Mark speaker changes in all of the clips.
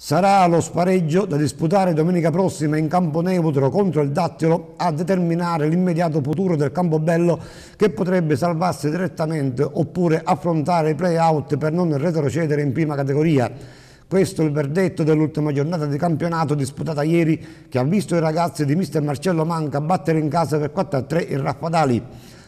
Speaker 1: Sarà lo spareggio da disputare domenica prossima in campo neutro contro il Dattilo a determinare l'immediato futuro del Campobello, che potrebbe salvarsi direttamente oppure affrontare i play-out per non retrocedere in prima categoria. Questo è il verdetto dell'ultima giornata di campionato disputata ieri, che ha visto i ragazzi di mister Marcello Manca battere in casa per 4-3 il Raffadali.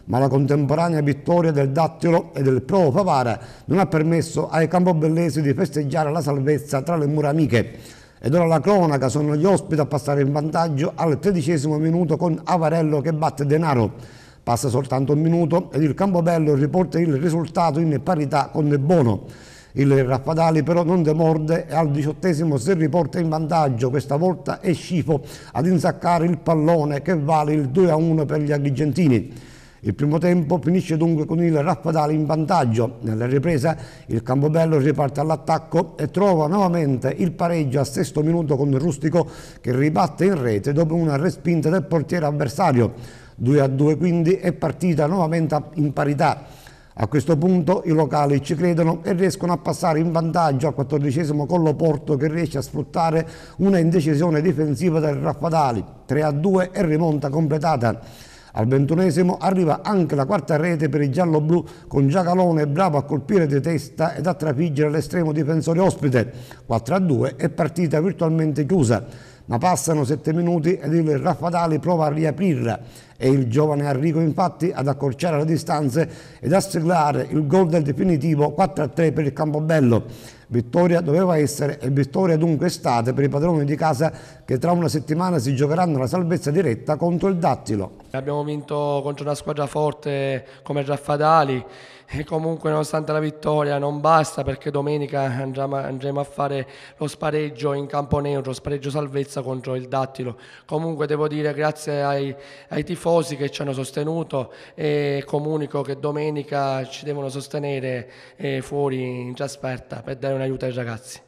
Speaker 1: Ma la contemporanea vittoria del Dattilo e del Pro Favara non ha permesso ai campobellesi di festeggiare la salvezza tra le mura amiche. Ed ora la cronaca sono gli ospiti a passare in vantaggio al 13° minuto con Avarello che batte Denaro. Passa soltanto un minuto ed il Campobello riporta il risultato in parità con De Bono. Il Raffadali però non demorde e al 18° si riporta in vantaggio. Questa volta è Scifo ad insaccare il pallone che vale il 2-1 per gli agrigentini. Il primo tempo finisce dunque con il Raffadali in vantaggio. Nella ripresa il Campobello riparte all'attacco e trova nuovamente il pareggio al 6° minuto con Rustico che ribatte in rete dopo una respinta del portiere avversario. 2-2 quindi è partita nuovamente in parità. A questo punto i locali ci credono e riescono a passare in vantaggio al 14° con l'Oporto, che riesce a sfruttare una indecisione difensiva del Raffadali. 3-2 e rimonta completata. Al 21° arriva anche la quarta rete per i giallo-blu, con Giacalone bravo a colpire di testa ed a trafiggere l'estremo difensore ospite. 4-2 è partita virtualmente chiusa, ma passano 7 minuti ed il Raffadali prova a riaprirla. È il giovane Arrigo infatti ad accorciare le distanze ed a siglare il gol del definitivo 4-3 per il Campobello. Vittoria doveva essere e vittoria dunque è stata per i padroni di casa, che tra una settimana si giocheranno la salvezza diretta contro il Dattilo.
Speaker 2: Abbiamo vinto contro una squadra forte come il Raffadali e comunque nonostante la vittoria non basta, perché domenica andremo a fare lo spareggio in campo neutro, spareggio salvezza contro il Dattilo. Comunque devo dire grazie ai tifosi che ci hanno sostenuto, e comunico che domenica ci devono sostenere fuori in trasferta per dare un aiuto ai ragazzi.